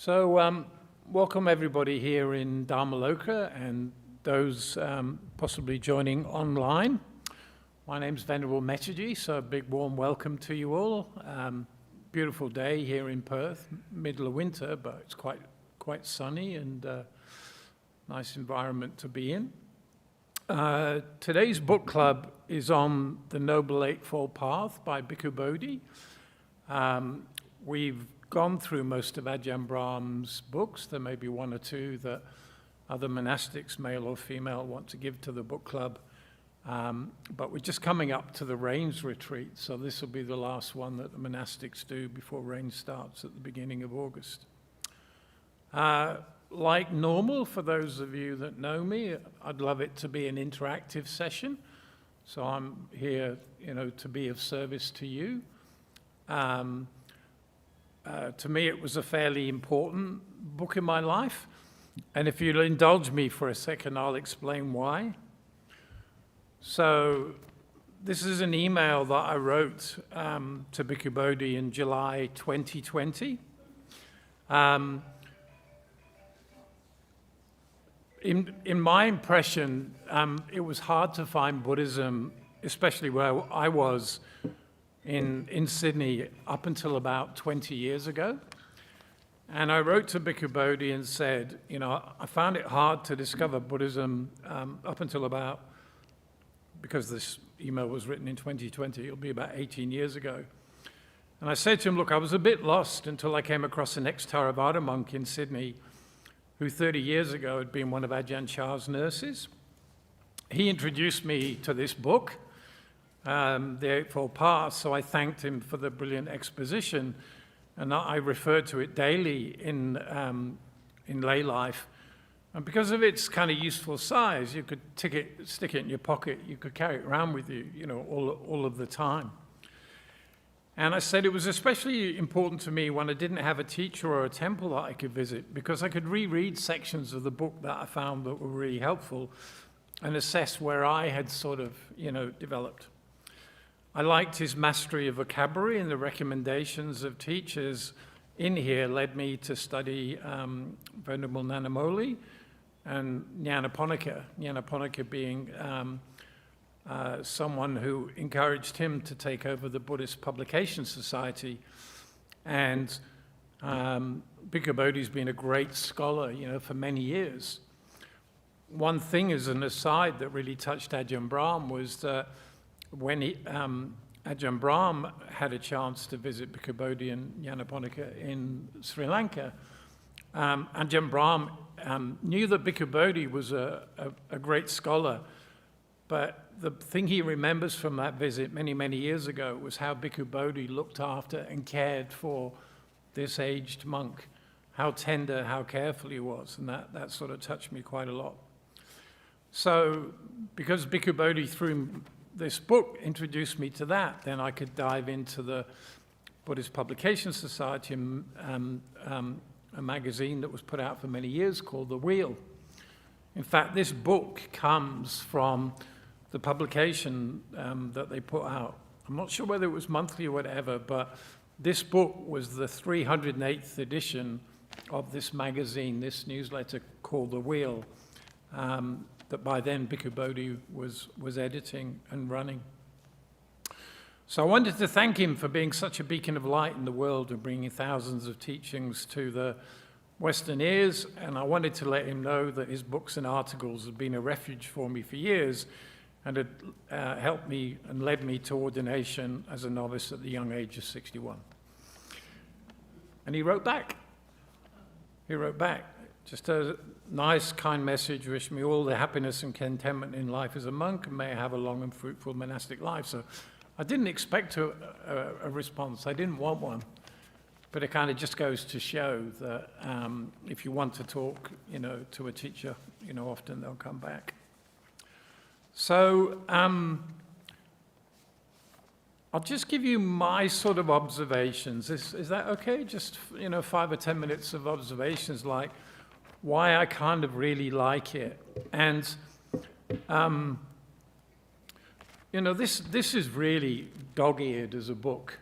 Welcome everybody here in Dhammaloka and those possibly joining online. My name's Venerable Mettaji, so a big warm welcome to you all. Beautiful day here in Perth, middle of winter, but it's quite sunny and nice environment to be in. Today's book club is on the Noble Eightfold Path by Bhikkhu Bodhi. We've gone through most of Ajahn Brahm's books. There may be one or two that other monastics, male or female, want to give to the book club. But we're just coming up to the rains retreat, so this will be the last one that the monastics do before rain starts at the beginning of August. Like normal, for those of you that know me, I'd love it to be an interactive session. So I'm here, to be of service to you. To me, it was a fairly important book in my life. And if you'll indulge me for a second, I'll explain why. So this is an email that I wrote to Bhikkhu Bodhi in July 2020. In my impression, it was hard to find Buddhism, especially where I was in Sydney up until about 20 years ago. And I wrote to Bhikkhu Bodhi and said, I found it hard to discover Buddhism up until about, because this email was written in 2020, it'll be about 18 years ago. And I said to him, look, I was a bit lost until I came across an ex-Theravada monk in Sydney who 30 years ago had been one of Ajahn Chah's nurses. He introduced me to this book, The Eightfold Path, so I thanked him for the brilliant exposition, and I referred to it daily in lay life. And because of its kind of useful size, you could stick it in your pocket, you could carry it around with you, all of the time. And I said it was especially important to me when I didn't have a teacher or a temple that I could visit, because I could reread sections of the book that I found that were really helpful and assess where I had sort of, developed. I liked his mastery of vocabulary, and the recommendations of teachers in here led me to study Venerable Nanamoli and Nyanaponika. Nyanaponika being someone who encouraged him to take over the Buddhist Publication Society. And Bhikkhu Bodhi's been a great scholar, for many years. One thing as an aside that really touched Ajahn Brahm was that when Ajahn Brahm had a chance to visit Bhikkhu Bodhi and Nyanaponika in Sri Lanka, Ajahn Brahm knew that Bhikkhu Bodhi was a great scholar, but the thing he remembers from that visit many, many years ago was how Bhikkhu Bodhi looked after and cared for this aged monk, how tender, how careful he was, and that sort of touched me quite a lot. So because Bhikkhu Bodhi through this book introduced me to that, then I could dive into the Buddhist Publication Society, a magazine that was put out for many years called The Wheel. In fact, this book comes from the publication that they put out. I'm not sure whether it was monthly or whatever, but this book was the 308th edition of this magazine, this newsletter called The Wheel, that by then Bhikkhu Bodhi was editing and running. So I wanted to thank him for being such a beacon of light in the world and bringing thousands of teachings to the Western ears, and I wanted to let him know that his books and articles have been a refuge for me for years and had helped me and led me to ordination as a novice at the young age of 61. And he wrote back. Just a nice, kind message, wish me all the happiness and contentment in life as a monk, and may I have a long and fruitful monastic life. So I didn't expect a response. I didn't want one. But it kind of just goes to show that if you want to talk, to a teacher, often they'll come back. So I'll just give you my sort of observations. Is that okay? Just, 5 or 10 minutes of observations, like why I kind of really like it. And, this is really dog-eared as a book.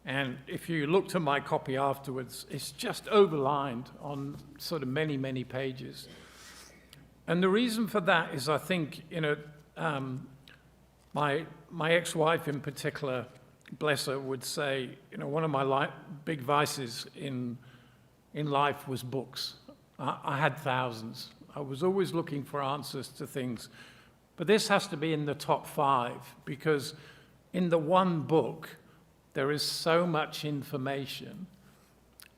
And if you looked at my copy afterwards, it's just overlined on sort of many, many pages. And the reason for that is, I think, my ex-wife in particular, bless her, would say, one of my big vices in life was books. I had thousands. I was always looking for answers to things. But this has to be in the top 5, because in the one book, there is so much information,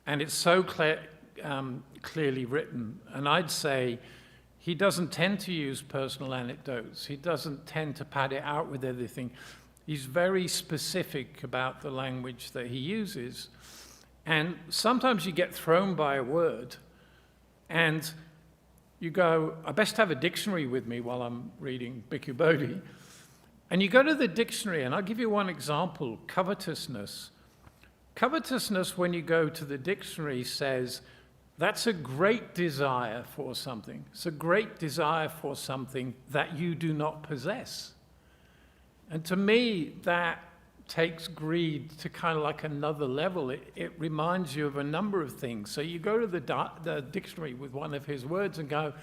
and it's so clearly written. And I'd say he doesn't tend to use personal anecdotes. He doesn't tend to pad it out with everything. He's very specific about the language that he uses. And sometimes you get thrown by a word, and you go, I best have a dictionary with me while I'm reading Bhikkhu Bodhi. And you go to the dictionary, and I'll give you one example, covetousness. Covetousness, when you go to the dictionary, says, that's a great desire for something. It's a great desire for something that you do not possess. And to me, that takes greed to kind of like another level. It reminds you of a number of things. So you go to the dictionary with one of his words and go,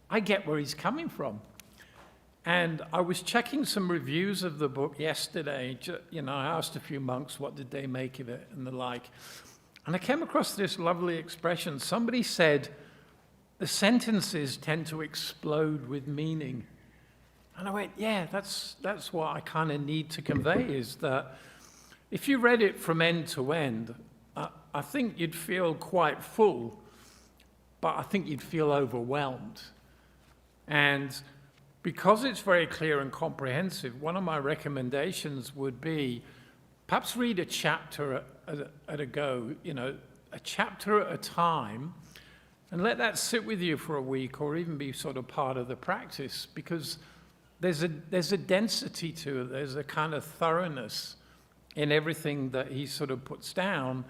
I get where he's coming from. And I was checking some reviews of the book yesterday. I asked a few monks what did they make of it and the like. And I came across this lovely expression. Somebody said, the sentences tend to explode with meaning. And I went, yeah, that's what I kind of need to convey, is that if you read it from end to end, I think you'd feel quite full, but I think you'd feel overwhelmed. And because it's very clear and comprehensive, one of my recommendations would be perhaps read a chapter at a go, a chapter at a time, and let that sit with you for a week or even be sort of part of the practice, because there's a density to it. There's a kind of thoroughness in everything that he sort of puts down.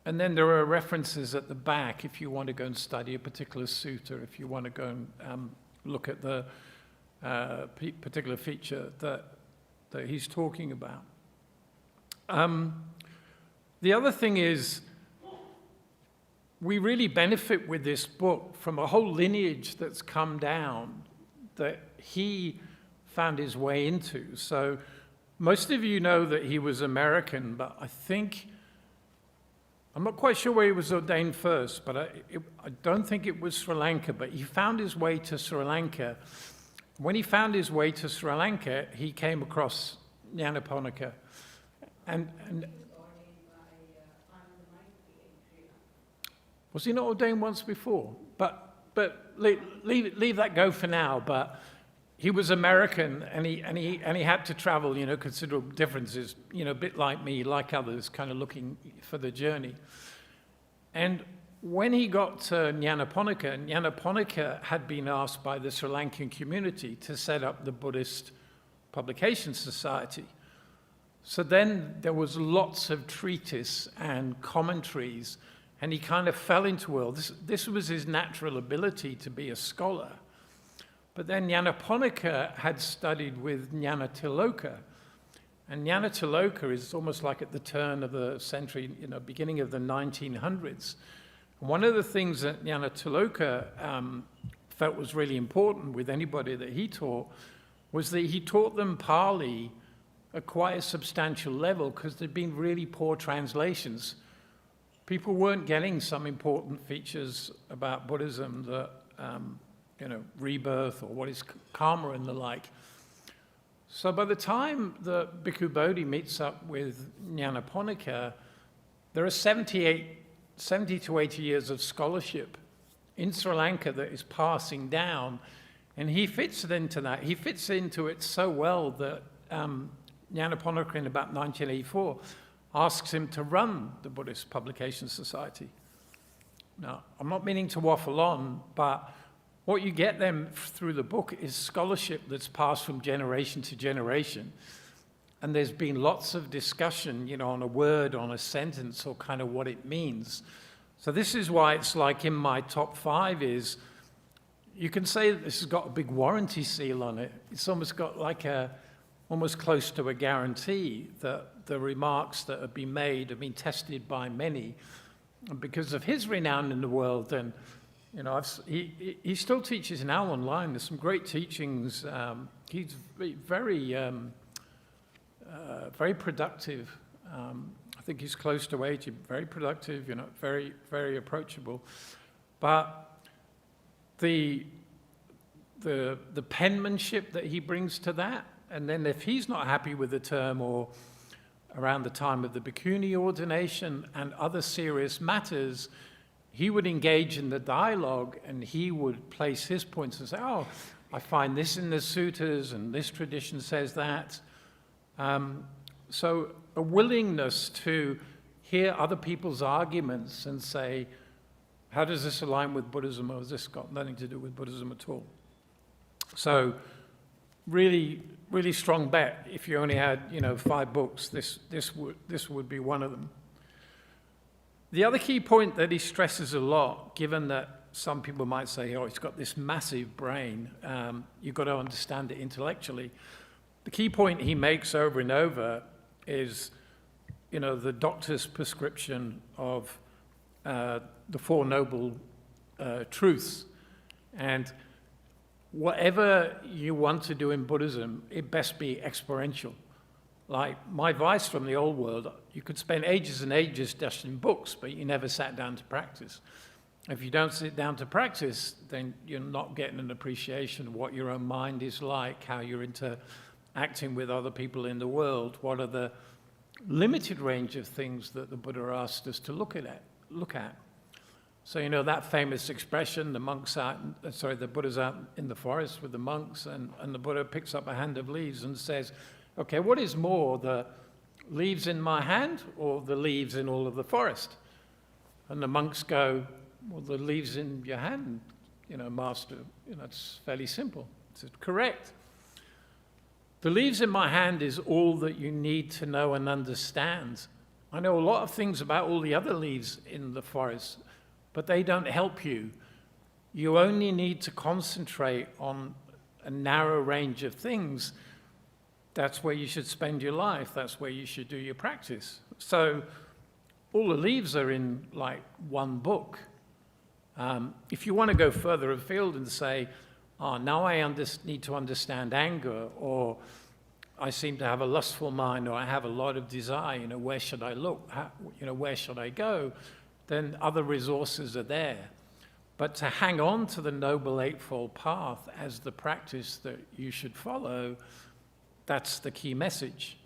And then there are references at the back if you want to go and study a particular sutta, if you want to go and look at the particular feature that he's talking about. The other thing is, we really benefit with this book from a whole lineage that's come down that he found his way into. So most of you know that he was American, but I'm not quite sure where he was ordained first, but I don't think it was Sri Lanka, but he found his way to Sri Lanka. When he found his way to Sri Lanka, he came across Nyanaponika. And was he not ordained once before? But leave that go for now. But he was American, and he had to travel, considerable differences, a bit like me, like others, kind of looking for the journey. And when he got to Nyanaponika had been asked by the Sri Lankan community to set up the Buddhist Publication Society. So then there was lots of treatise and commentaries, and he kind of fell into it. This was his natural ability to be a scholar. But then Nyanaponika had studied with Nyanathilloka. And Nyanathilloka is almost like at the turn of the century, beginning of the 1900s. And one of the things that Nyanathilloka felt was really important with anybody that he taught was that he taught them Pali at quite a substantial level, because there'd been really poor translations. People weren't getting some important features about Buddhism that, rebirth or what is karma and the like. So by the time that Bhikkhu Bodhi meets up with Nyanaponika, there are 70 to 80 years of scholarship in Sri Lanka that is passing down, and he fits into that. He fits into it so well that Nyanaponika in about 1984 asks him to run the Buddhist Publication Society. Now, I'm not meaning to waffle on, but what you get then through the book is scholarship that's passed from generation to generation. And there's been lots of discussion, on a word, on a sentence, or kind of what it means. So this is why it's like in my top 5 is, you can say that this has got a big warranty seal on it. It's almost got like almost close to a guarantee that the remarks that have been made have been tested by many. And because of his renown in the world, then, you know, he still teaches now online. There's some great teachings. He's very, very productive. I think he's close to 80, very productive, you know, very, very approachable. But the penmanship that he brings to that, and then if he's not happy with the term, or around the time of the bhikkhuni ordination and other serious matters, he would engage in the dialogue and he would place his points and say, oh, I find this in the suttas and this tradition says that. So a willingness to hear other people's arguments and say, how does this align with Buddhism, or has this got nothing to do with Buddhism at all? So really, really strong bet. If you only had, you know, 5 books, this would be one of them. The other key point that he stresses a lot, given that some people might say, oh, he's got this massive brain, you've got to understand it intellectually. The key point he makes over and over is, you know, the doctor's prescription of the Four Noble Truths. And whatever you want to do in Buddhism, it best be experiential. Like my advice from the old world, you could spend ages and ages just in books, but you never sat down to practice. If you don't sit down to practice, then you're not getting an appreciation of what your own mind is like, how you're interacting with other people in the world, what are the limited range of things that the Buddha asked us to look at. So, you know, that famous expression, the Buddha's out in the forest with the monks, and the Buddha picks up a hand of leaves and says, okay, what is more, the leaves in my hand or the leaves in all of the forest? And the monks go, well, the leaves in your hand, you know, master, you know, it's fairly simple. He said, correct. The leaves in my hand is all that you need to know and understand. I know a lot of things about all the other leaves in the forest, but they don't help you. You only need to concentrate on a narrow range of things. That's where you should spend your life. That's where you should do your practice. So all the leaves are in like one book. If you want to go further afield and say, oh, now I need to understand anger, or I seem to have a lustful mind, or I have a lot of desire, you know, where should I look? Where should I go? Then other resources are there. But to hang on to the Noble Eightfold Path as the practice that you should follow, that's the key message.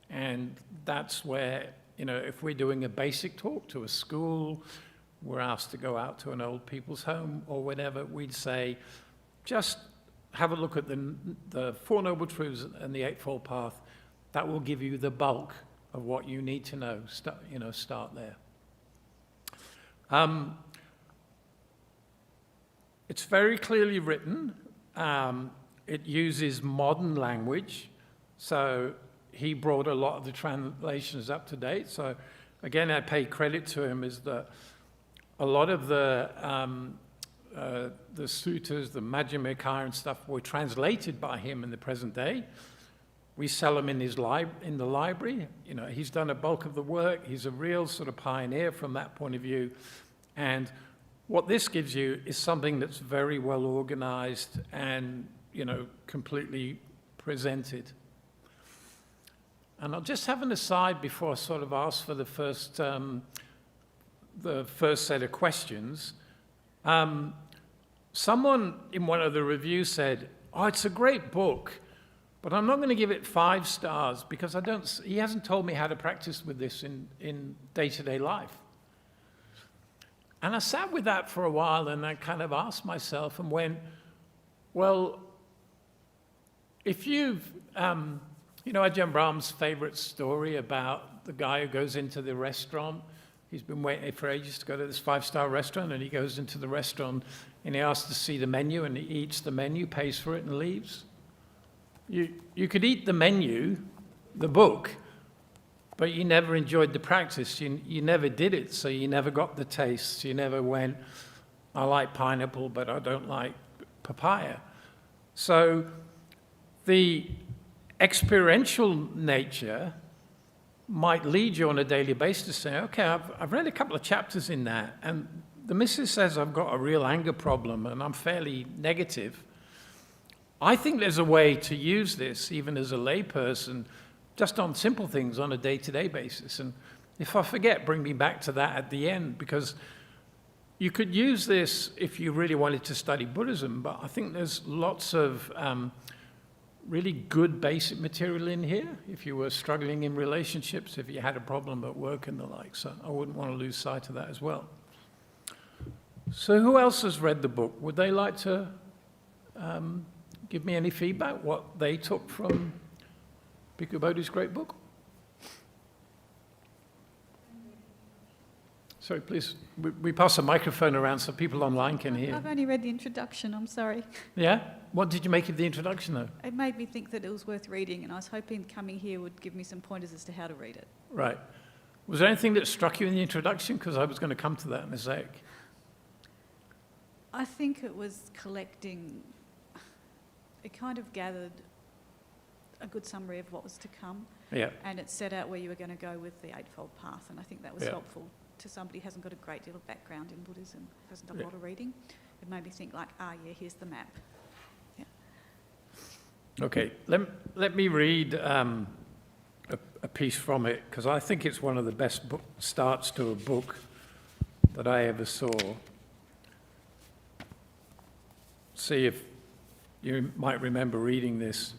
And that's where, you know, if we're doing a basic talk to a school, we're asked to go out to an old people's home or whatever, we'd say, just have a look at the Four Noble Truths and the Eightfold Path. That will give you the bulk of what you need to know. Start there. It's very clearly written. It uses modern language. So he brought a lot of the translations up to date. So again, I pay credit to him, is that a lot of the suttas, the Majjhima Nikaya and stuff were translated by him in the present day. We sell them in the library. You know, he's done a bulk of the work. He's a real sort of pioneer from that point of view. And what this gives you is something that's very well organized and, you know, completely presented. And I'll just have an aside before I sort of ask for the first set of questions. Someone in one of the reviews said, oh, it's a great book, but I'm not going to give it 5 stars because he hasn't told me how to practice with this in day-to-day life. And I sat with that for a while and I kind of asked myself and went, well, if you've, you know, Ajahn Brahm's favorite story about the guy who goes into the restaurant. He's been waiting for ages to go to this 5-star restaurant, and he goes into the restaurant and he asks to see the menu, and he eats the menu, pays for it, and leaves. You could eat the menu, the book, but you never enjoyed the practice. You never did it, so you never got the taste. You never went, I like pineapple, but I don't like papaya. So the experiential nature might lead you on a daily basis to say, okay, I've read a couple of chapters in that, and the missus says I've got a real anger problem and I'm fairly negative. I think there's a way to use this, even as a layperson, just on simple things on a day-to-day basis. And if I forget, bring me back to that at the end, because you could use this if you really wanted to study Buddhism, but I think there's lots of really good basic material in here if you were struggling in relationships, if you had a problem at work and the like. So I wouldn't want to lose sight of that as well. So who else has read the book? Would they like to give me any feedback, what they took from Bhikkhu Bodhi's great book? Sorry, please. We pass a microphone around so people online can hear. I've only read the introduction, I'm sorry. Yeah? What did you make of the introduction, though? It made me think that it was worth reading, and I was hoping coming here would give me some pointers as to how to read it. Right. Was there anything that struck you in the introduction? Because I was going to come to that in a sec. I think it was collecting, it kind of gathered a good summary of what was to come. Yeah. And it set out where you were going to go with the Eightfold Path, and I think that was helpful to somebody who hasn't got a great deal of background in Buddhism, hasn't done a lot of reading. It made me think like, here's the map. Yeah. Okay, let me read a piece from it, because I think it's one of the best starts to a book that I ever saw. See if you might remember reading this.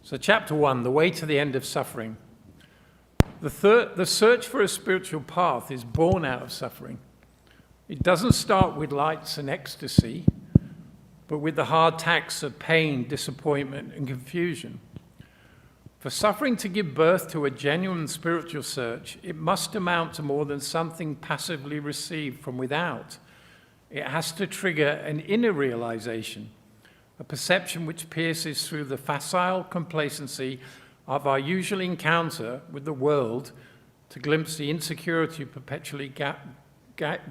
So chapter 1, The Way to the End of Suffering. The search for a spiritual path is born out of suffering. It doesn't start with lights and ecstasy, but with the hard tacks of pain, disappointment, and confusion. For suffering to give birth to a genuine spiritual search, it must amount to more than something passively received from without. It has to trigger an inner realization, a perception which pierces through the facile complacency of our usual encounter with the world to glimpse the insecurity perpetually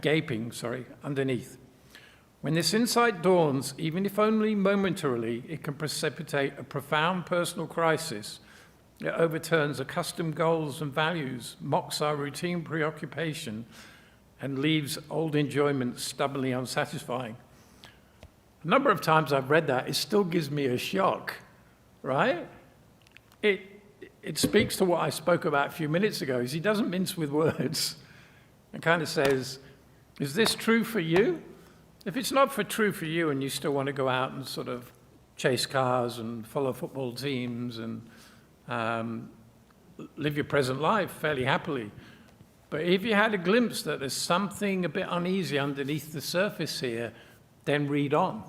gaping underneath. When this insight dawns, even if only momentarily, it can precipitate a profound personal crisis. It overturns accustomed goals and values, mocks our routine preoccupation, and leaves old enjoyment stubbornly unsatisfying. A number of times I've read that, it still gives me a shock, right? It speaks to what I spoke about a few minutes ago, is he doesn't mince with words. It kind of says, is this true for you? If it's not true for you and you still want to go out and sort of chase cars and follow football teams and live your present life fairly happily, but if you had a glimpse that there's something a bit uneasy underneath the surface here, then read on.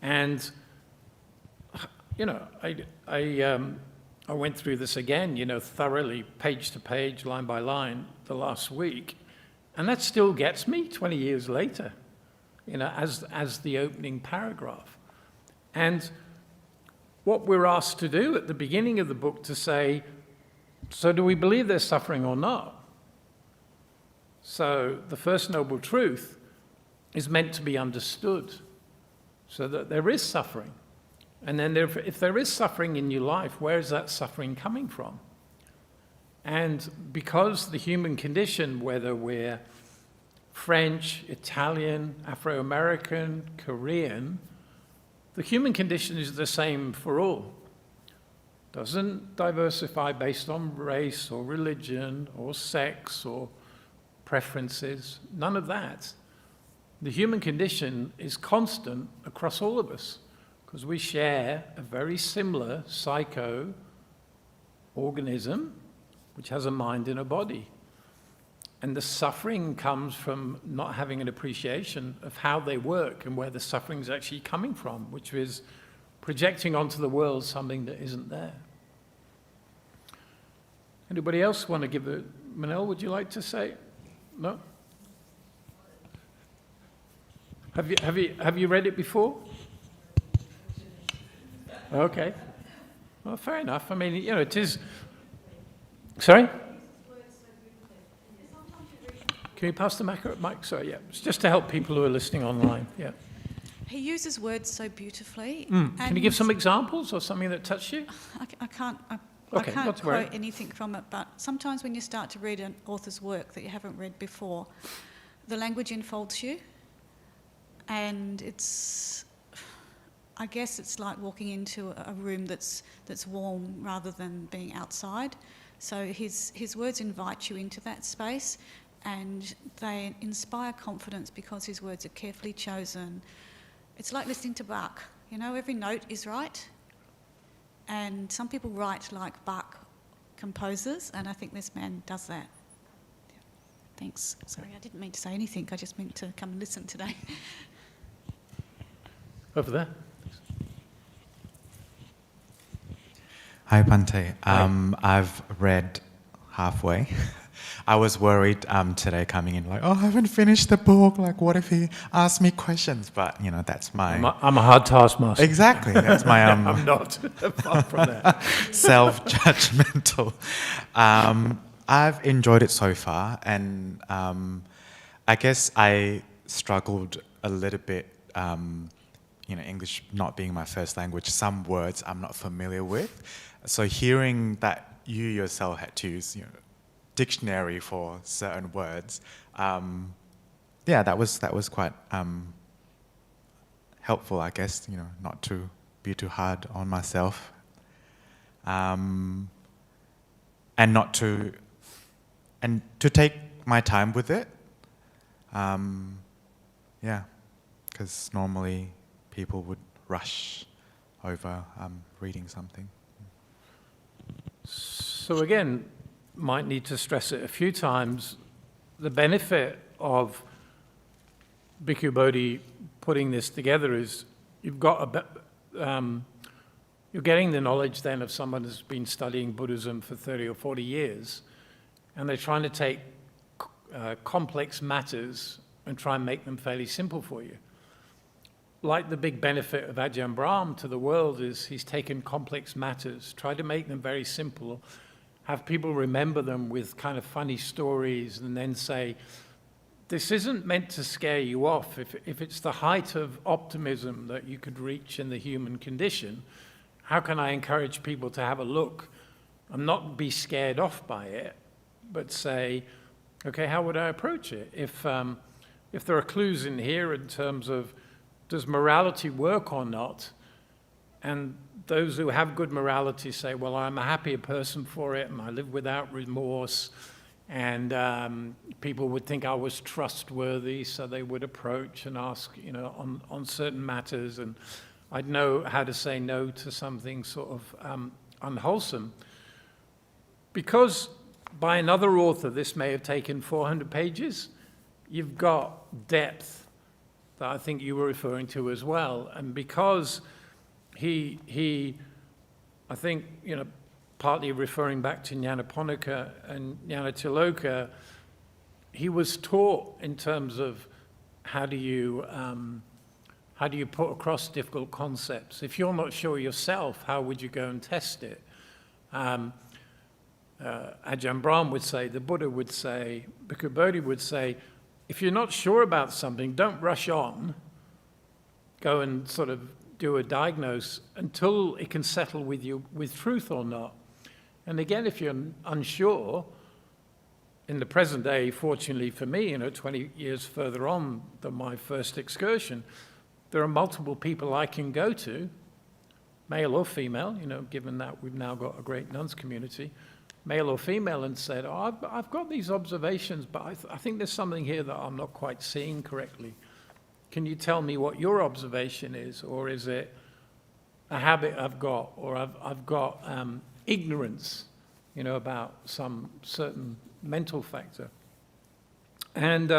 And, you know, I went through this again, you know, thoroughly, page to page, line by line, the last week. And that still gets me 20 years later, you know, as the opening paragraph. And what we're asked to do at the beginning of the book to say, so do we believe there's suffering or not? So the first noble truth is meant to be understood, so that there is suffering. And then if there is suffering in your life, where is that suffering coming from? And because the human condition, whether we're French, Italian, Afro-American, Korean, the human condition is the same for all. Doesn't diversify based on race or religion or sex or preferences, none of that. The human condition is constant across all of us because we share a very similar psycho-organism which has a mind and a body. And the suffering comes from not having an appreciation of how they work and where the suffering is actually coming from, which is projecting onto the world something that isn't there. Anybody else want to give a... Manel, would you like to say? No? Have you read it before? Okay. Well, fair enough. I mean, you know, it is... Sorry? Can you pass the mic? Sorry, yeah. It's just to help people who are listening online, yeah. He uses words so beautifully. Can you give some examples or something that touched you? I can't... Okay, I can't not to worry. quote anything from it, but sometimes when you start to read an author's work that you haven't read before, the language enfolds you, and I guess it's like walking into a room that's warm rather than being outside. So his words invite you into that space, and they inspire confidence because his words are carefully chosen. It's like listening to Bach. You know, every note is right. And some people write like Bach composers, and I think this man does that. Yeah. Thanks. Sorry, I didn't mean to say anything. I just meant to come and listen today. Over there. Hi, Bhante. I've read halfway. I was worried today coming in, like, oh, I haven't finished the book. Like, what if he asks me questions? But, you know, that's my... I'm a hard taskmaster. Exactly. That's my... I'm not. Far from that. Self-judgmental. I've enjoyed it so far, and I guess I struggled a little bit, you know, English not being my first language. Some words I'm not familiar with. So hearing that you yourself had to use, you know, dictionary for certain words, yeah, that was quite helpful, I guess, you know, not to be too hard on myself, and to take my time with it, yeah, because normally people would rush over reading something. So again, might need to stress it a few times, the benefit of Bhikkhu Bodhi putting this together is you've got you're getting the knowledge then of someone who's been studying Buddhism for 30 or 40 years, and they're trying to take complex matters and try and make them fairly simple for you. Like the big benefit of Ajahn Brahm to the world is he's taken complex matters, tried to make them very simple, have people remember them with kind of funny stories, and then say, this isn't meant to scare you off. If it's the height of optimism that you could reach in the human condition, how can I encourage people to have a look and not be scared off by it, but say, okay, how would I approach it? If there are clues in here in terms of does morality work or not, and those who have good morality say, well, I'm a happier person for it, and I live without remorse, and people would think I was trustworthy, so they would approach and ask, you know, on certain matters, and I'd know how to say no to something sort of unwholesome. Because by another author, this may have taken 400 pages, you've got depth that I think you were referring to as well. And because he I think, you know, partly referring back to Nyanaponika and Nyanathaloka, he was taught in terms of how do you put across difficult concepts. If you're not sure yourself, how would you go and test it? Ajahn Brahm would say, the Buddha would say, Bhikkhu Bodhi would say, if you're not sure about something, don't rush on. Go and sort of do a diagnose until it can settle with you with truth or not. And again, if you're unsure, in the present day, fortunately for me, you know, 20 years further on than my first excursion, there are multiple people I can go to, male or female, you know, given that we've now got a great nuns community, male or female, and said, oh, I've got these observations, but I think there's something here that I'm not quite seeing correctly. Can you tell me what your observation is? Or is it a habit I've got, or I've got ignorance, you know, about some certain mental factor? And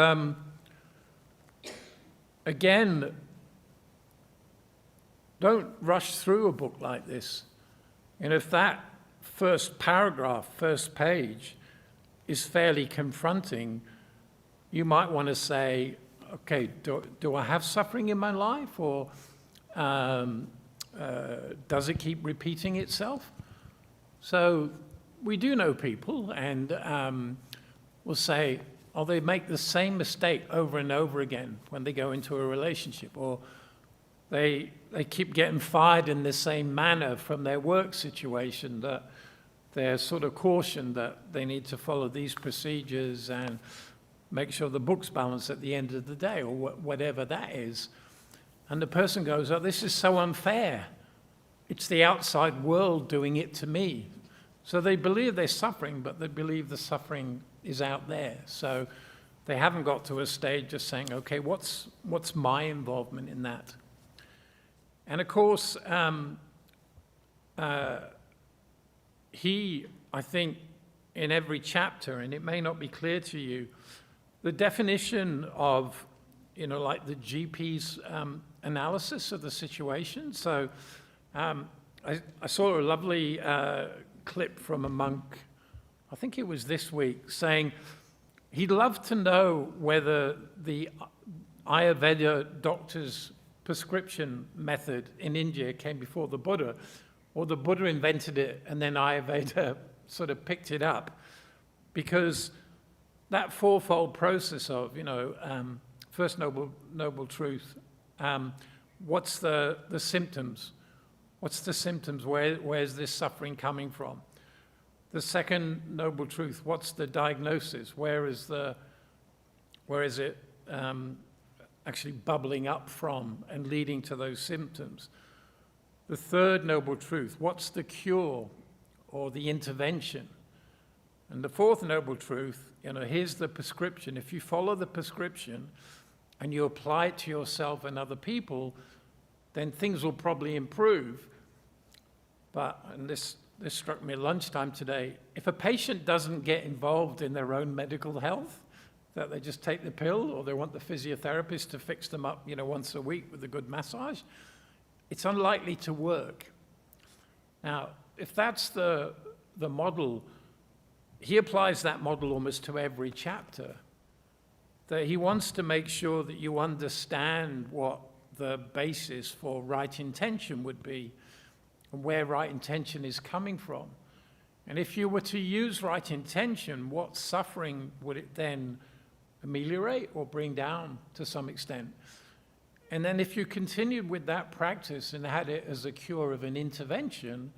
again, don't rush through a book like this. And if that first paragraph, first page is fairly confronting, you might want to say, okay, do I have suffering in my life, or does it keep repeating itself? So we do know people, and we'll say, oh, they make the same mistake over and over again when they go into a relationship, or they keep getting fired in the same manner from their work situation, that they're sort of cautioned that they need to follow these procedures and make sure the book's balanced at the end of the day, or whatever that is. And the person goes, oh, this is so unfair. It's the outside world doing it to me. So they believe they're suffering, but they believe the suffering is out there. So they haven't got to a stage of saying, okay, what's my involvement in that? And of course, he, I think, in every chapter, and it may not be clear to you, the definition of, like the GP's analysis of the situation. So I saw a lovely clip from a monk, I think it was this week, saying he'd love to know whether the Ayurveda doctor's prescription method in India came before the Buddha, or the Buddha invented it and then Ayurveda sort of picked it up. Because that fourfold process of, first noble truth, what's the symptoms? What's the symptoms? Where's this suffering coming from? The second noble truth, what's the diagnosis? Where is it actually bubbling up from and leading to those symptoms? The third noble truth, what's the cure or the intervention? And the fourth noble truth, here's the prescription. If you follow the prescription and you apply it to yourself and other people, then things will probably improve. But, and this struck me at lunchtime today, if a patient doesn't get involved in their own medical health, that they just take the pill or they want the physiotherapist to fix them up, once a week with a good massage, it's unlikely to work. Now, if that's the model, he applies that model almost to every chapter, that he wants to make sure that you understand what the basis for right intention would be and where right intention is coming from. And if you were to use right intention, what suffering would it then ameliorate or bring down to some extent? And then if you continued with that practice and had it as a cure of an intervention,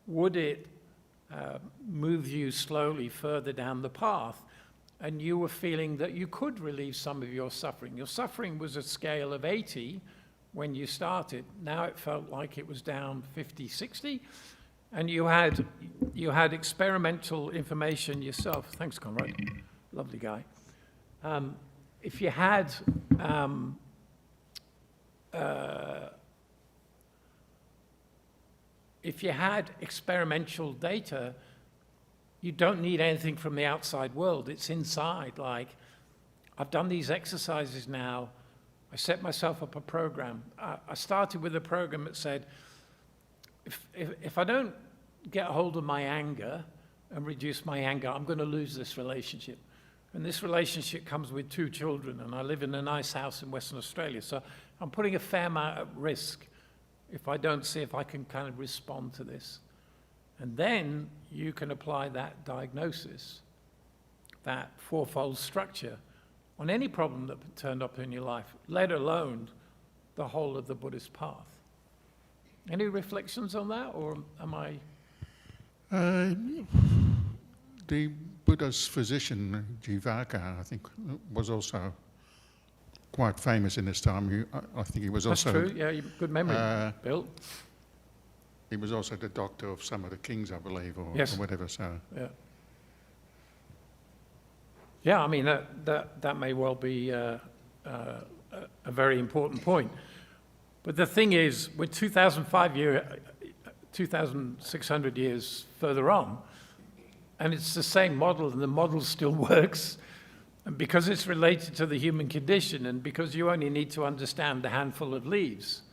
would it move you slowly further down the path? And you were feeling that you could relieve some of your suffering. Your suffering was a scale of 80 when you started. Now it felt like it was down 50, 60. And you had experimental information yourself. Thanks, Conrad. Lovely guy. If you had experimental data, you don't need anything from the outside world. It's inside. Like, I've done these exercises now. I set myself up a program. I started with a program that said, if I don't get a hold of my anger and reduce my anger, I'm going to lose this relationship. And this relationship comes with 2 children, and I live in a nice house in Western Australia. So I'm putting a fair amount at risk if I don't see if I can kind of respond to this. And then you can apply that diagnosis, that fourfold structure, on any problem that turned up in your life, let alone the whole of the Buddhist path. Any reflections on that, or am I? The Buddha's physician, Jivaka, I think, was also quite famous in his time. I think he was also... That's true, yeah, good memory, Bill. He was also the doctor of some of the kings, I believe, or whatever, so... Yeah. Yeah, I mean, that may well be a very important point. But the thing is, we're 2,600 years further on, and it's the same model, and the model still works. And because it's related to the human condition, and because you only need to understand a handful of leaves,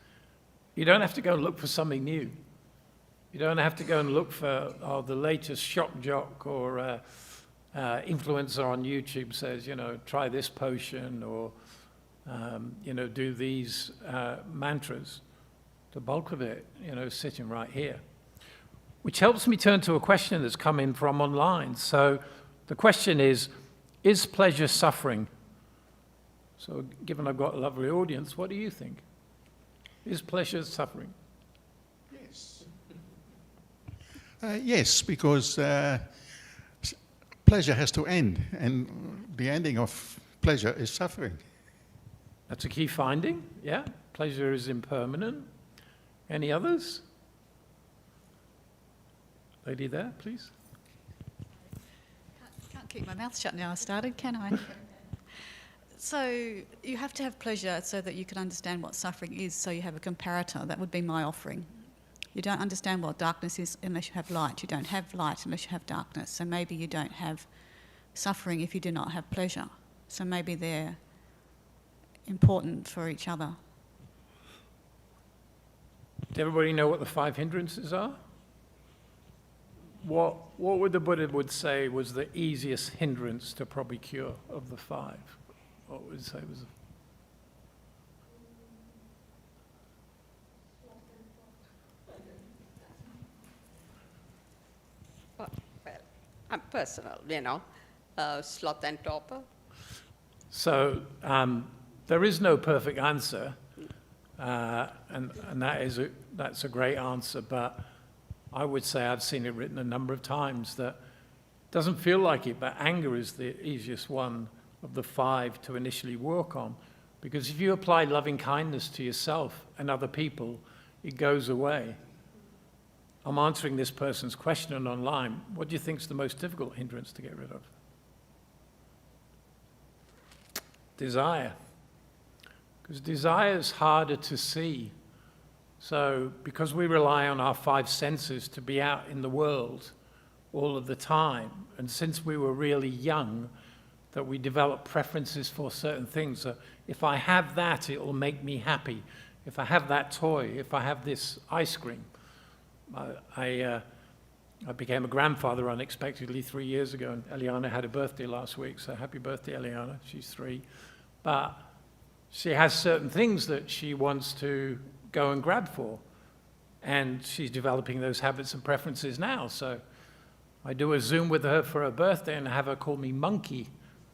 you don't have to go and look for something new. You don't have to go and look for the latest shock jock or influencer on YouTube says, try this potion or, do these mantras. The bulk of it, sitting right here. Which helps me turn to a question that's come in from online. So the question is pleasure suffering? So given I've got a lovely audience, what do you think? Is pleasure suffering? Yes. Yes, because pleasure has to end, and the ending of pleasure is suffering. That's a key finding, yeah. Pleasure is impermanent. Any others? Lady there, please. Can't keep my mouth shut now I started, can I? So you have to have pleasure so that you can understand what suffering is, so you have a comparator. That would be my offering. You don't understand what darkness is unless you have light. You don't have light unless you have darkness. So maybe you don't have suffering if you do not have pleasure. So maybe they're important for each other. Does everybody know what the 5 hindrances are? What would the Buddha would say was the easiest hindrance to probably cure of the 5? What would you say was? Well, I'm personal, sloth and torpor. So there is no perfect answer, and that's a great answer. But I would say I've seen it written a number of times that it doesn't feel like it, but anger is the easiest one of the 5 to initially work on, because if you apply loving kindness to yourself and other people, it goes away. I'm answering this person's question online. What do you think is the most difficult hindrance to get rid of? Desire. Because desire is harder to see. So because we rely on our 5 senses to be out in the world all of the time, and since we were really young, that we develop preferences for certain things. So if I have that, it will make me happy. If I have that toy, if I have this ice cream. I became a grandfather unexpectedly 3 years ago, and Eliana had a birthday last week, so happy birthday, Eliana. She's 3. But she has certain things that she wants to go and grab for, and she's developing those habits and preferences now. So I do a Zoom with her for her birthday and have her call me Monkey.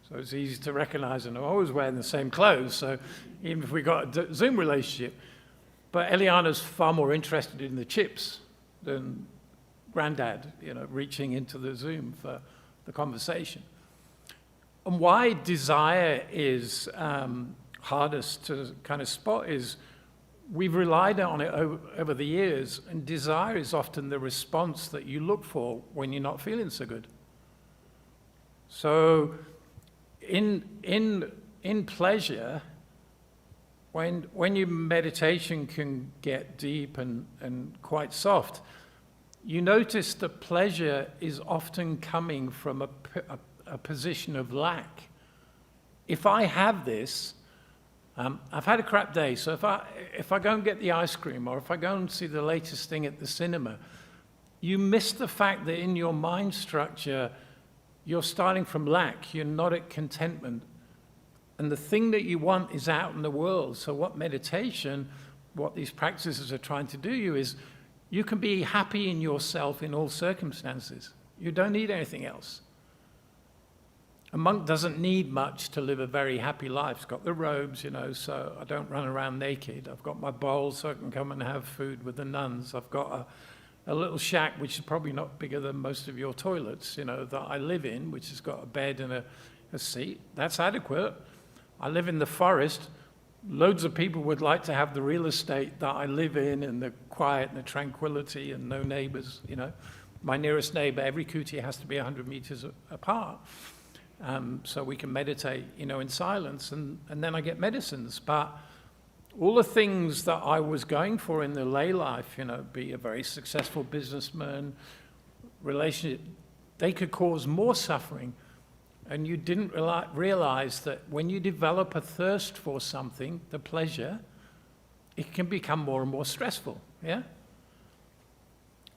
So it's easy to recognize, and I'm always wearing the same clothes, so even if we got a Zoom relationship. But Eliana's far more interested in the chips than Granddad, reaching into the Zoom for the conversation. And why desire is hardest to kind of spot is we've relied on it over the years, and desire is often the response that you look for when you're not feeling so good. So in pleasure, when your meditation can get deep and quite soft, you notice that pleasure is often coming from a position of lack. If I have this, I've had a crap day, so if I go and get the ice cream, or if I go and see the latest thing at the cinema, you miss the fact that in your mind structure, you're starting from lack, you're not at contentment. And the thing that you want is out in the world. So what these practices are trying to do you is, you can be happy in yourself in all circumstances. You don't need anything else. A monk doesn't need much to live a very happy life. He's got the robes, so I don't run around naked. I've got my bowl so I can come and have food with the nuns. I've got a little shack, which is probably not bigger than most of your toilets, that I live in, which has got a bed and a seat. That's adequate. I live in the forest. Loads of people would like to have the real estate that I live in, and the quiet and the tranquility and no neighbors, My nearest neighbor, every kutia has to be 100 meters apart. So we can meditate, in silence, and then I get medicines. But all the things that I was going for in the lay life, be a very successful businessman, relationship, they could cause more suffering. And you didn't realize that when you develop a thirst for something, the pleasure, it can become more and more stressful, yeah?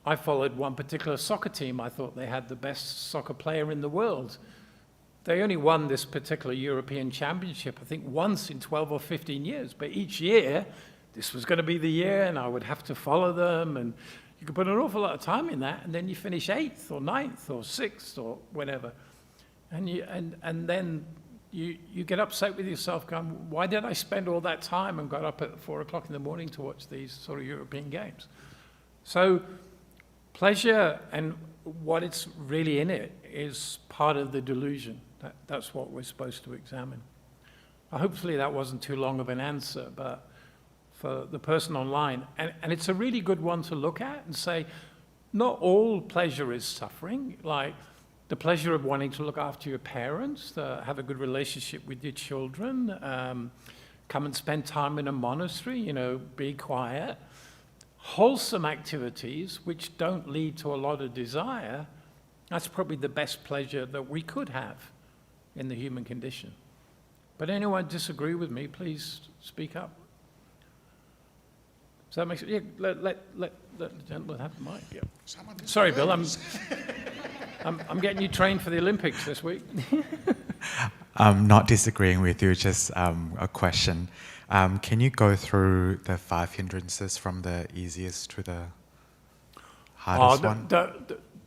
I followed one particular soccer team. I thought they had the best soccer player in the world. They only won this particular European championship, I think, once in 12 or 15 years. But each year, this was going to be the year, and I would have to follow them. And you could put an awful lot of time in that, and then you finish 8th or 9th or 6th or whatever. And then you get upset with yourself, going, why did I spend all that time and got up at 4 o'clock in the morning to watch these sort of European games? So Pleasure and what it's really in it is part of the delusion. That's what we're supposed to examine. Hopefully that wasn't too long of an answer, but for the person online, and it's a really good one to look at and say, not all pleasure is suffering, like the pleasure of wanting to look after your parents, to have a good relationship with your children, come and spend time in a monastery, be quiet. Wholesome activities which don't lead to a lot of desire, that's probably the best pleasure that we could have in the human condition. But anyone disagree with me, please speak up. Does that make sense? Yeah, let the gentleman have the mic. Yeah. Sorry, Bill, I'm getting you trained for the Olympics this week. I'm not disagreeing with you, just a question. Can you go through the 5 hindrances from the easiest to the hardest one?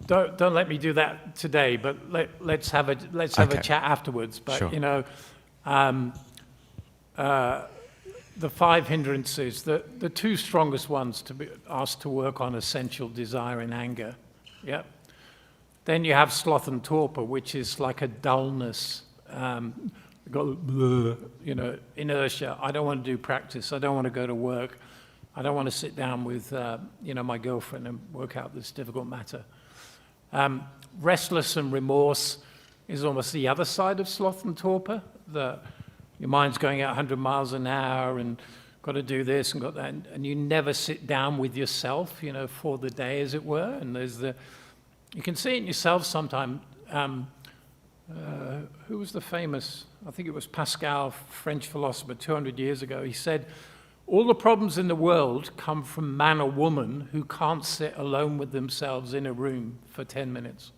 Don't let me do that today. But let's have a chat afterwards. But Sure. The 5 hindrances, the 2 strongest ones to be asked to work on: essential desire and anger. Yep. Then you have sloth and torpor, which is like a dullness. Inertia. I don't want to do practice. I don't want to go to work. I don't want to sit down with, my girlfriend and work out this difficult matter. Restless and remorse is almost the other side of sloth and torpor. Your mind's going at 100 miles an hour and got to do this and got that, and you never sit down with yourself, for the day, as it were. And you can see it in yourself sometime. Who was the famous, I think it was Pascal, French philosopher, 200 years ago. He said, all the problems in the world come from man or woman who can't sit alone with themselves in a room for 10 minutes.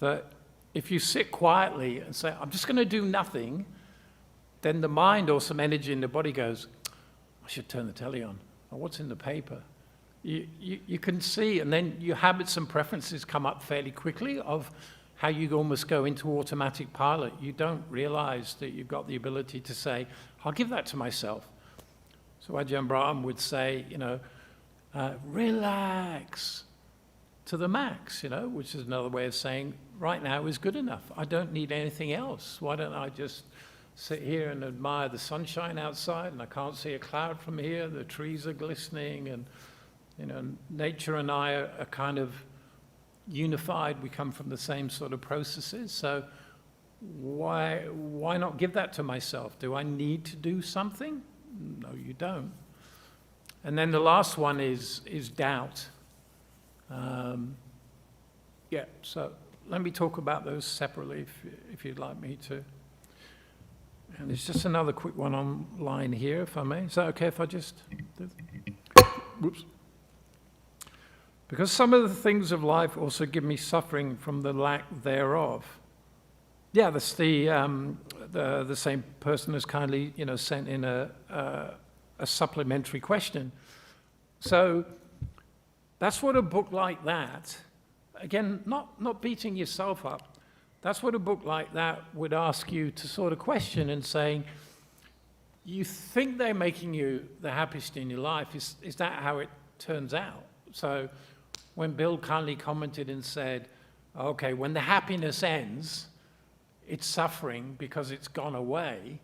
That if you sit quietly and say, I'm just going to do nothing, then the mind or some energy in the body goes, I should turn the telly on. Or what's in the paper? You can see, and then your habits and preferences come up fairly quickly of how you almost go into automatic pilot. You don't realize that you've got the ability to say, I'll give that to myself. So Ajahn Brahm would say, relax to the max, which is another way of saying, right now is good enough. I don't need anything else. Why don't I just sit here and admire the sunshine outside, and I can't see a cloud from here, the trees are glistening, and nature and I are kind of unified. We come from the same sort of processes. So why not give that to myself? Do I need to do something? No, you don't. And then the last one is doubt. So let me talk about those separately if you'd like me to. And there's just another quick one online here, if I may. Is that okay if I just do? Whoops. Because some of the things of life also give me suffering from the lack thereof. Yeah, that's the same person has kindly, sent in a supplementary question. So that's what a book like that, again, not beating yourself up, that's what a book like that would ask you to sort of question and saying, you think they're making you the happiest in your life. Is that how it turns out? So when Bill kindly commented and said, okay, when the happiness ends, it's suffering because it's gone away.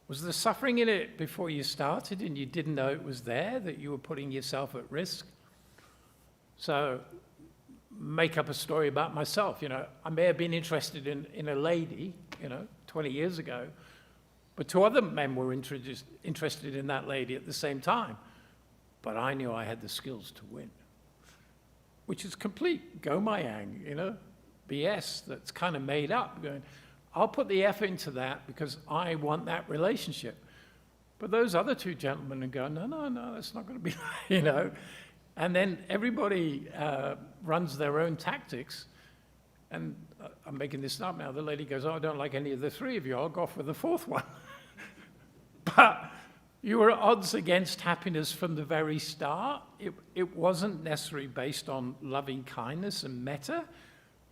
Was there suffering in it before you started and you didn't know it was there, that you were putting yourself at risk? So make up a story about myself. I may have been interested in a lady, 20 years ago, but 2 other men were interested in that lady at the same time. But I knew I had the skills to win, which is complete gomayang, BS that's kind of made up. Going, I'll put the effort into that because I want that relationship. But those other 2 gentlemen are going, no, that's not going to be, And then everybody runs their own tactics. And I'm making this up now. The lady goes, I don't like any of the 3 of you. I'll go for the 4th one. But you were at odds against happiness from the very start. It wasn't necessarily based on loving kindness and metta.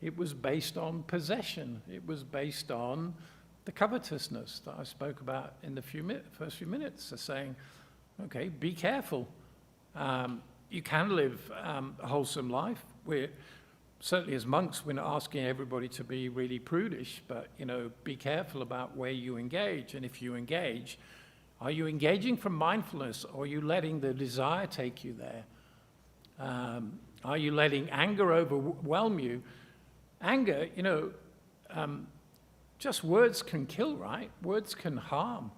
It was based on possession. It was based on the covetousness that I spoke about in the first few minutes. So saying, okay, be careful. you can live a wholesome life. Certainly as monks, we're not asking everybody to be really prudish, but, be careful about where you engage. And if you engage, are you engaging from mindfulness, or are you letting the desire take you there? Are you letting anger overwhelm you? Anger, just words can kill, right? Words can harm.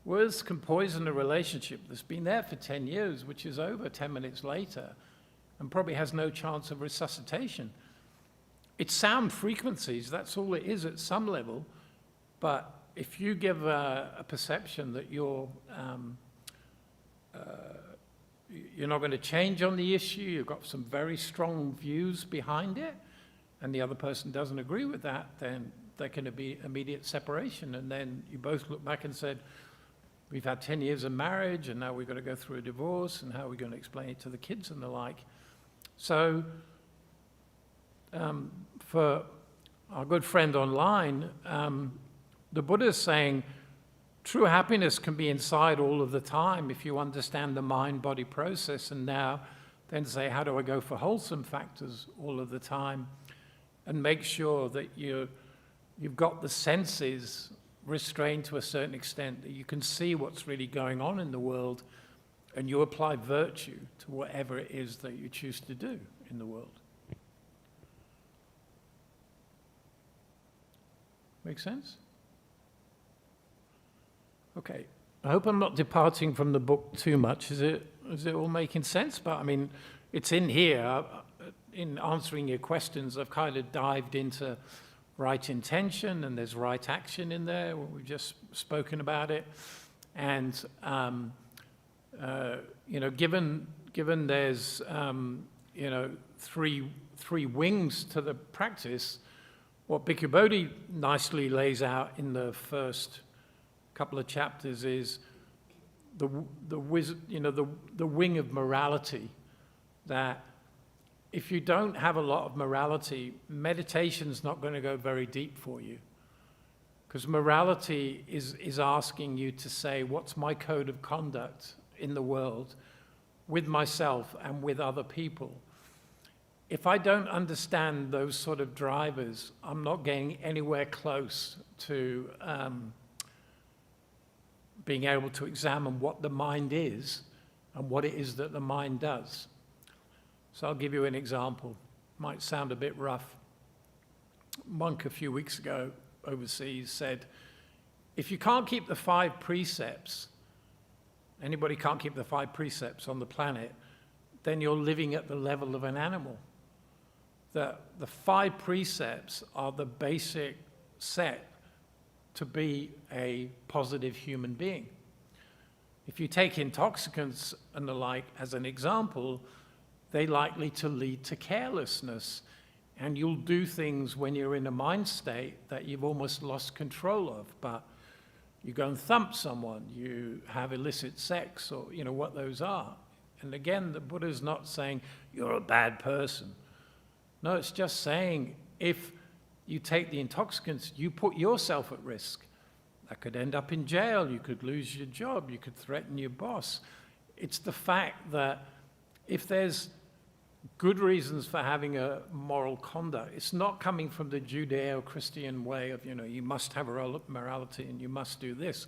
Words can poison a relationship that's been there for 10 years, which is over 10 minutes later, and probably has no chance of resuscitation. It's sound frequencies, that's all it is at some level, but if you give a perception that you're not going to change on the issue, you've got some very strong views behind it, and the other person doesn't agree with that, then there can be immediate separation, and then you both look back and said, we've had 10 years of marriage, and now we've got to go through a divorce, and how are we going to explain it to the kids and the like? So, for our good friend online, the Buddha is saying, true happiness can be inside all of the time if you understand the mind-body process, and now then say, how do I go for wholesome factors all of the time? And make sure that you've got the senses restrained to a certain extent, that you can see what's really going on in the world, and you apply virtue to whatever it is that you choose to do in the world. Make sense? Okay. I hope I'm not departing from the book too much. Is it all making sense? But I mean, it's in here. In answering your questions, I've kind of dived into right intention, and there's right action in there. We've just spoken about it. And, given there's, three wings to the practice, what Bhikkhu Bodhi nicely lays out in the first couple of chapters is the wing of morality, that if you don't have a lot of morality, meditation's not going to go very deep for you. Because morality is asking you to say, what's my code of conduct in the world, with myself and with other people? If I don't understand those sort of drivers, I'm not getting anywhere close to being able to examine what the mind is and what it is that the mind does. So I'll give you an example. Might sound a bit rough. A monk a few weeks ago overseas said, if you can't keep the 5 precepts, anybody can't keep the 5 precepts on the planet, then you're living at the level of an animal. The 5 precepts are the basic set to be a positive human being. If you take intoxicants and the like as an example, they're likely to lead to carelessness, and you'll do things when you're in a mind state that you've almost lost control of. But you go and thump someone, you have illicit sex, or what those are. And again, the Buddha's not saying you're a bad person. No, it's just saying if you take the intoxicants, you put yourself at risk. That could end up in jail, you could lose your job, you could threaten your boss. It's the fact that if there's good reasons for having a moral conduct, it's not coming from the Judeo-Christian way of, you must have a morality and you must do this.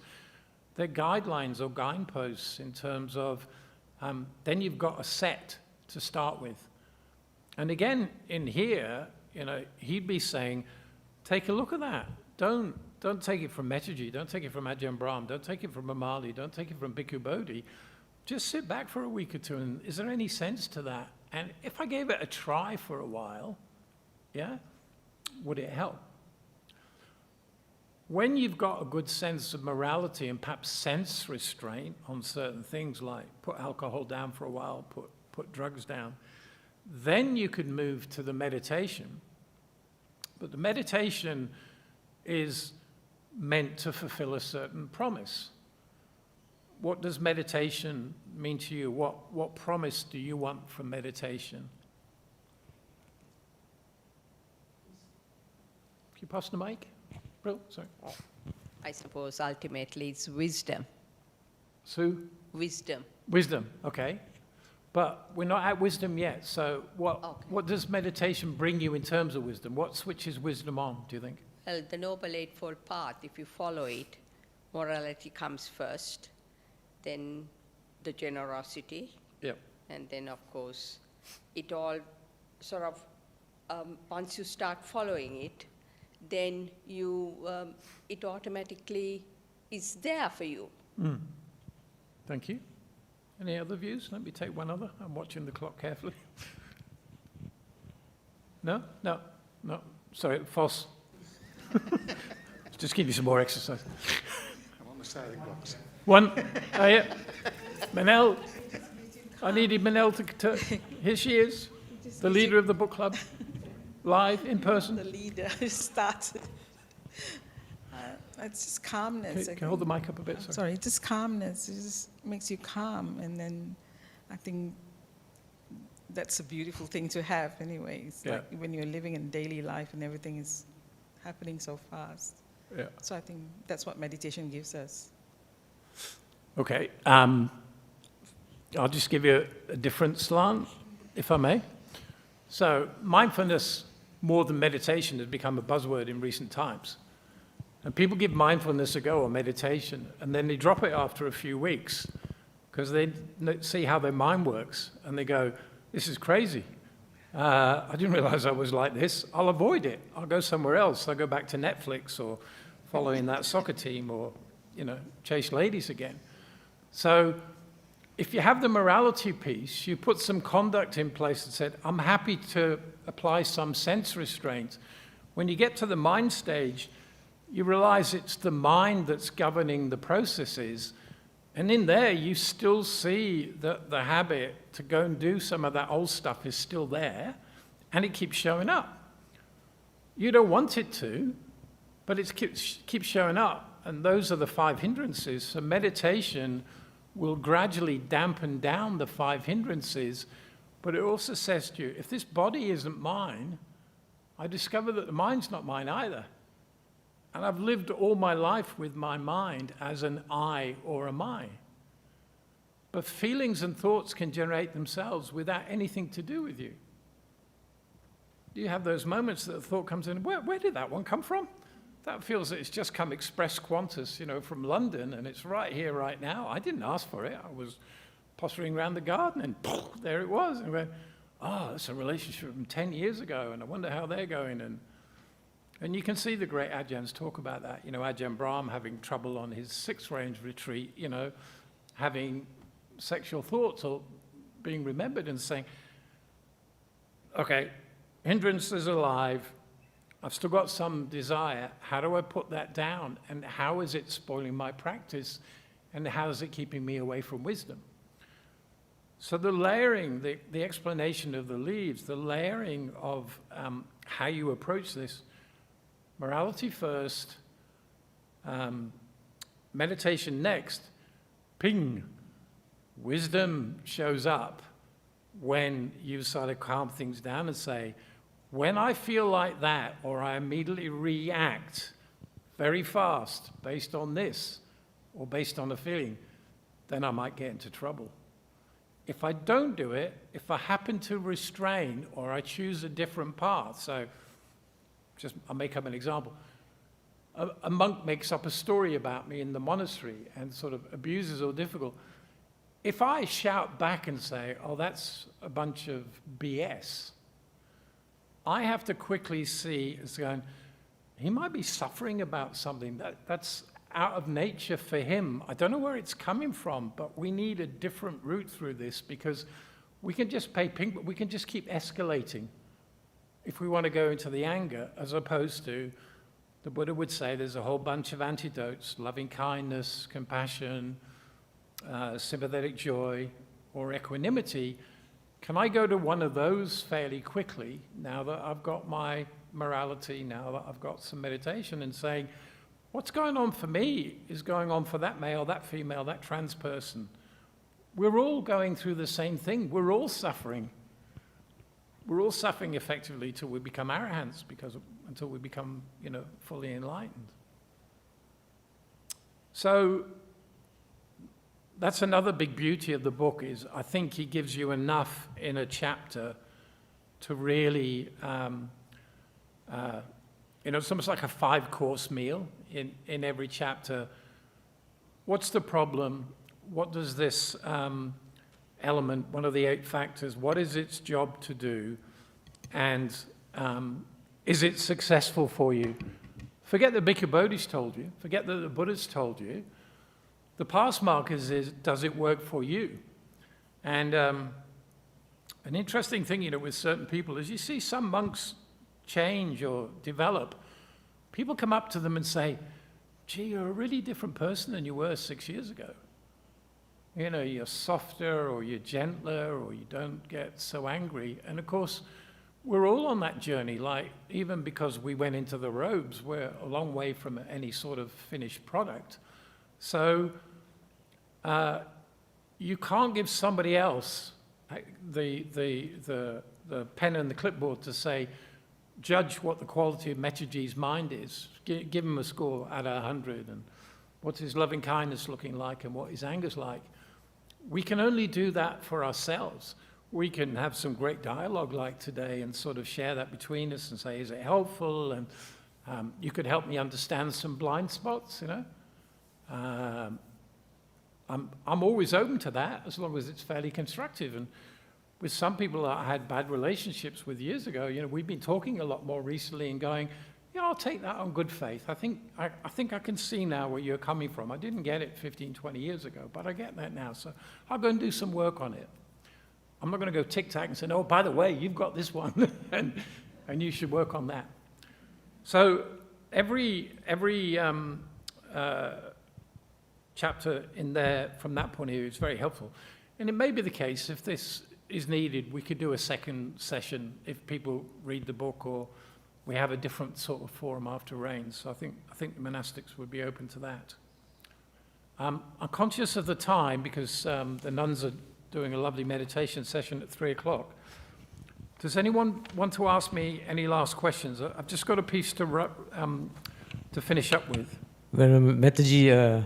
They're guidelines or guideposts in terms of, then you've got a set to start with. And again, in here, he'd be saying, take a look at that. Don't take it from Mettaji, don't take it from Ajahn Brahm, don't take it from Amali, don't take it from Bhikkhu Bodhi. Just sit back for a week or two, and is there any sense to that? And if I gave it a try for a while, would it help? When you've got a good sense of morality and perhaps sense restraint on certain things, like put alcohol down for a while, put drugs down, then you could move to the meditation. But the meditation is meant to fulfill a certain promise. What does meditation mean to you? What promise do you want from meditation? Can you pass the mic? Brill, sorry. I suppose ultimately it's wisdom. Sue? Wisdom. Wisdom, okay. but we're not at wisdom yet. So Okay. what does meditation bring you in terms of wisdom? What switches wisdom on, do you think? Well, the Noble Eightfold Path, if you follow it, morality comes first, then the generosity, Yep. and then, of course, it all sort of, once you start following it, then it automatically is there for you. Thank you. Any other views? Let me take one other. I'm watching the clock carefully. No? No? No. Sorry, Foss. Just give you some more exercise. I'm on the side of the clocks. One. Oh, yeah. Manel. I needed Manel to. Here she is, the leader of the book club, live, in person. The leader started. It's just calmness. Can you hold the mic up a bit? Sorry. Sorry, just calmness. It just makes you calm, and then I think that's a beautiful thing to have. Anyway, it's Yeah. like when you're living in daily life and everything is happening so fast. Yeah. So I think that's what meditation gives us. Okay. I'll just give you a different slant, if I may. So mindfulness, more than meditation, has become a buzzword in recent times. And people give mindfulness a go or meditation, and then they drop it after a few weeks because they see how their mind works, and they go, this is crazy. I didn't realize I was like this. I'll avoid it. I'll go somewhere else. I'll go back to Netflix or following that soccer team or, chase ladies again. So if you have the morality piece, you put some conduct in place and said, I'm happy to apply some sense restraint. When you get to the mind stage, you realize it's the mind that's governing the processes. And in there, you still see that the habit to go and do some of that old stuff is still there, and it keeps showing up. You don't want it to, but it keeps showing up. And those are the 5 hindrances. So meditation will gradually dampen down the 5 hindrances, but it also says to you, if this body isn't mine, I discover that the mind's not mine either. And I've lived all my life with my mind as an I or a my. But feelings and thoughts can generate themselves without anything to do with you. Do you have those moments that a thought comes in, where did that one come from? That feels that it's just come express quantus, from London, and it's right here, right now. I didn't ask for it. I was pottering around the garden, and there it was. And I went, that's a relationship from 10 years ago, and I wonder how they're going. And you can see the great Ajahns talk about that. Ajahn Brahm having trouble on his 6-range retreat, having sexual thoughts or being remembered and saying, okay, hindrance is alive. I've still got some desire. How do I put that down? And how is it spoiling my practice? And how is it keeping me away from wisdom? So the layering, the explanation of the leaves, the layering of how you approach this, morality first, meditation next, ping, wisdom shows up when you sort of calm things down and say, when I feel like that, or I immediately react very fast based on this, or based on a feeling, then I might get into trouble. If I don't do it, if I happen to restrain, or I choose a different path, so I'll make up an example. A monk makes up a story about me in the monastery and sort of abuses or difficult. If I shout back and say, that's a bunch of BS, I have to quickly see it's going, he might be suffering about something that's out of nature for him. I don't know where it's coming from, but we need a different route through this because we can just pay ping, but we can just keep escalating if we want to go into the anger, as opposed to, the Buddha would say there's a whole bunch of antidotes, loving kindness, compassion, sympathetic joy, or equanimity. Can I go to one of those fairly quickly now that I've got my morality, now that I've got some meditation, and saying, what's going on for me is going on for that male, that female, that trans person. We're all going through the same thing. We're all suffering. We're all suffering effectively till we become arahants, until we become, fully enlightened. So that's another big beauty of the book is I think he gives you enough in a chapter to really, it's almost like a 5-course meal in every chapter. What's the problem? What does this element, one of the 8 factors, what is its job to do? And is it successful for you? Forget that Bhikkhu Bodhi's told you. Forget that the Buddha's told you. The pass markers is, does it work for you? And an interesting thing, with certain people is you see some monks change or develop. People come up to them and say, gee, you're a really different person than you were 6 years ago. You're softer or you're gentler or you don't get so angry. And of course, we're all on that journey. Like, even because we went into the robes, we're a long way from any sort of finished product. So you can't give somebody else the pen and the clipboard to say, judge what the quality of Mettaji's mind is. Give him a score out of 100, and what's his loving kindness looking like and what his anger's like. We can only do that for ourselves. We can have some great dialogue like today and sort of share that between us and say, is it helpful? And you could help me understand some blind spots, I'm always open to that as long as it's fairly constructive. And with some people that I had bad relationships with years ago, we've been talking a lot more recently and going, yeah, I'll take that on good faith. I think I can see now where you're coming from. I didn't get it 15, 20 years ago, but I get that now. So I'll go and do some work on it. I'm not going to go tic-tac and say, oh, by the way, you've got this one, and you should work on that. So every chapter in there, from that point of view, is very helpful. And it may be the case, if this is needed, we could do a second session if people read the book, or we have a different sort of forum after rain. So I think the monastics would be open to that. I'm conscious of the time because the nuns are doing a lovely meditation session at 3 o'clock. Does anyone want to ask me any last questions? I've just got a piece to finish up with. Well, Mettaji,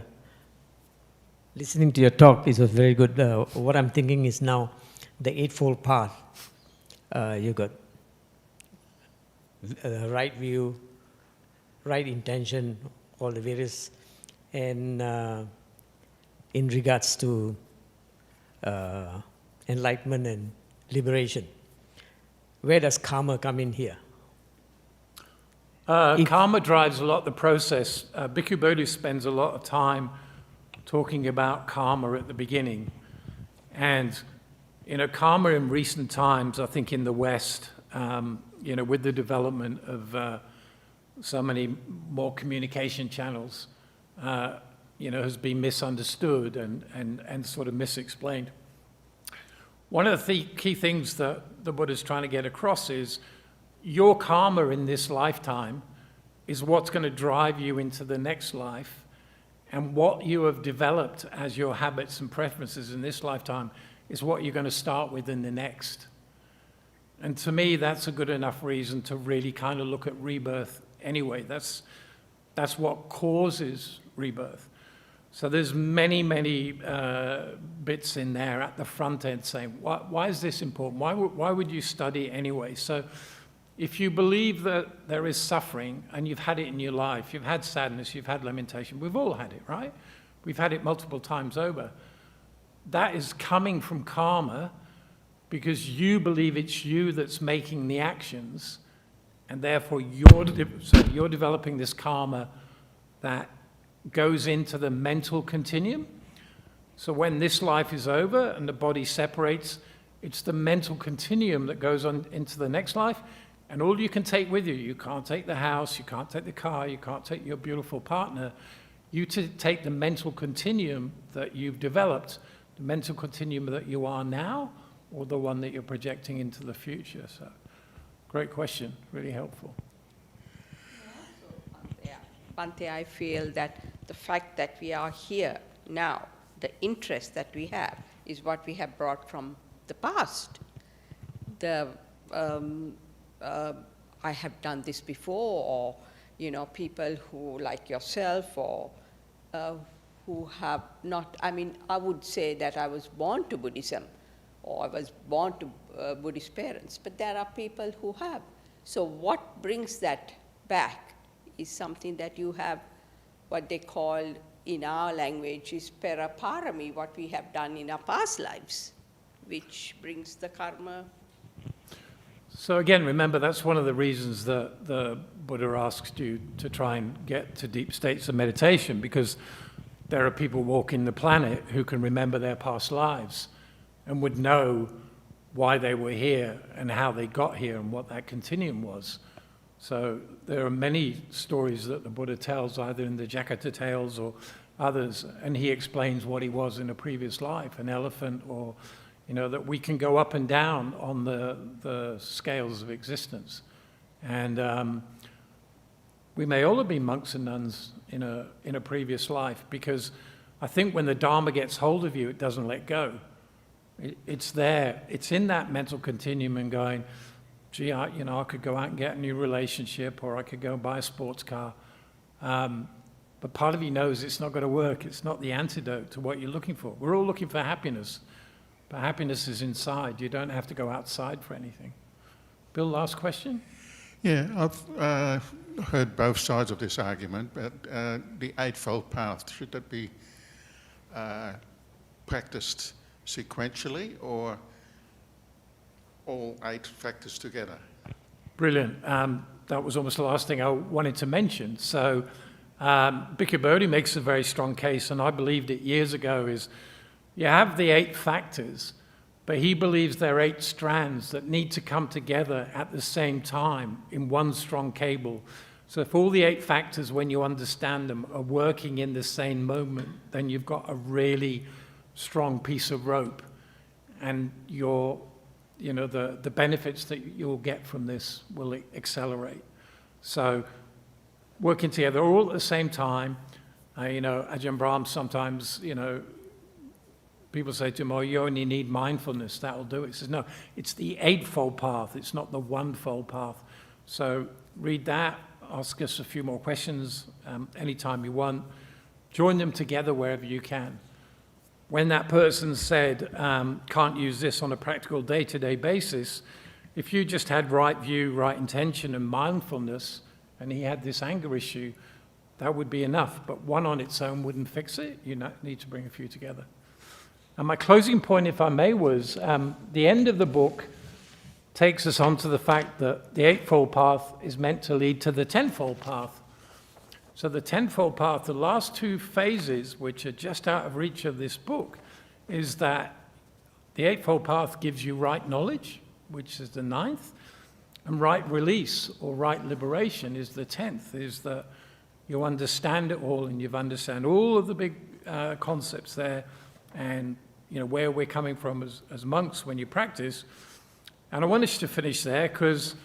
listening to your talk is very good. What I'm thinking is now the Eightfold Path. You got right view, right intention, all the various, and in regards to enlightenment and liberation. Where does karma come in here? Karma drives a lot of the process. Bhikkhu Bodhi spends a lot of time talking about karma at the beginning. And, karma in recent times, I think in the West, with the development of so many more communication channels, has been misunderstood and sort of misexplained. One of the key things that the Buddha is trying to get across is your karma in this lifetime is what's going to drive you into the next life, and what you have developed as your habits and preferences in this lifetime is what you're going to start with in the next. And to me, that's a good enough reason to really kind of look at rebirth anyway. That's what causes rebirth. So there's many bits in there at the front end saying, why is this important? Why would you study anyway? So if you believe that there is suffering and you've had it in your life, you've had sadness, you've had lamentation, we've all had it, right? We've had it multiple times over. That is coming from karma because you believe it's you that's making the actions, and therefore you're developing this karma that goes into the mental continuum. So when this life is over and the body separates, it's the mental continuum that goes on into the next life, and all you can take with you can't take the house, you can't take the car, you can't take your beautiful partner. You take the mental continuum that you've developed, the mental continuum that you are now, or the one that you're projecting into the future. So, great question, really helpful. Bhante, I feel that the fact that we are here now, the interest that we have, is what we have brought from the past. I have done this before, or people who, like yourself, or who have not, I mean, I would say that I was born to Buddhism, or I was born to Buddhist parents, but there are people who have. So what brings that back is something that you have, what they call in our language is paraparami, what we have done in our past lives, which brings the karma. So again, remember, that's one of the reasons that the Buddha asked you to try and get to deep states of meditation, because there are people walking the planet who can remember their past lives and would know why they were here and how they got here and what that continuum was. So there are many stories that the Buddha tells, either in the Jakata tales or others, and he explains what he was in a previous life, an elephant, or, you know, that we can go up and down on the scales of existence. And we may all have been monks and nuns in a previous life, because I think when the Dharma gets hold of you, it doesn't let go. It's there. It's in that mental continuum and going, gee, I could go out and get a new relationship, or I could go and buy a sports car. But part of you knows it's not going to work. It's not the antidote to what you're looking for. We're all looking for happiness, but happiness is inside. You don't have to go outside for anything. Bill, last question? Yeah, I've heard both sides of this argument, but the Eightfold Path, should that be practiced sequentially, or all 8 factors together? Brilliant. That was almost the last thing I wanted to mention. So Bhikkhu Bodhi makes a very strong case, and I believed it years ago, is you have the 8 factors, but he believes there are 8 strands that need to come together at the same time in one strong cable. So if all the 8 factors, when you understand them, are working in the same moment, then you've got a really strong piece of rope, and the benefits that you'll get from this will accelerate. So working together all at the same time. Ajahn Brahm sometimes, people say to him, oh, you only need mindfulness, that'll do it. He says, no, it's the Eightfold Path, it's not the Onefold Path. So read that, ask us a few more questions anytime you want. Join them together wherever you can. When that person said, can't use this on a practical day-to-day basis, if you just had right view, right intention and mindfulness, and he had this anger issue, that would be enough. But one on its own wouldn't fix it. You need to bring a few together. And my closing point, if I may, was the end of the book takes us on to the fact that the Eightfold Path is meant to lead to the Tenfold Path. So the Tenfold Path, the last 2 phases, which are just out of reach of this book, is that the Eightfold Path gives you right knowledge, which is the 9th, and right release, or right liberation, is the 10th, is that you understand it all, and you understand all of the big concepts there, and where we're coming from as monks when you practice. And I wanted to finish there because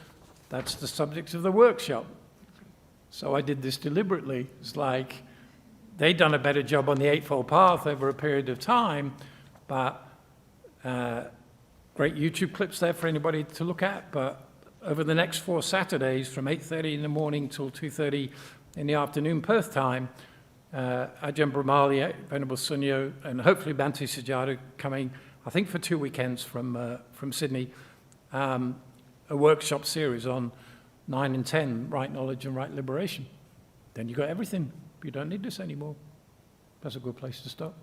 that's the subject of the workshop. So I did this deliberately. It's like they'd done a better job on the Eightfold Path over a period of time, but great YouTube clips there for anybody to look at. But over the next 4 Saturdays, from 8:30 in the morning till 2:30 in the afternoon Perth time, Ajahn Brahmali, Venerable Sunyo, and hopefully Bhante Sujato coming, I think, for 2 weekends from Sydney, a workshop series on 9 and 10, right knowledge and right liberation. Then you got everything. You don't need this anymore. That's a good place to stop.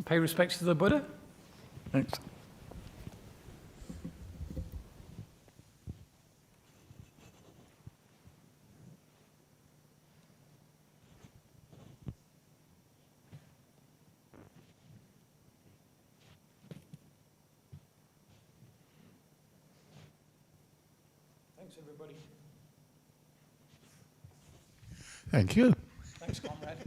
Pay respects to the Buddha. Thanks. Thanks, everybody. Thank you. Thanks, comrade.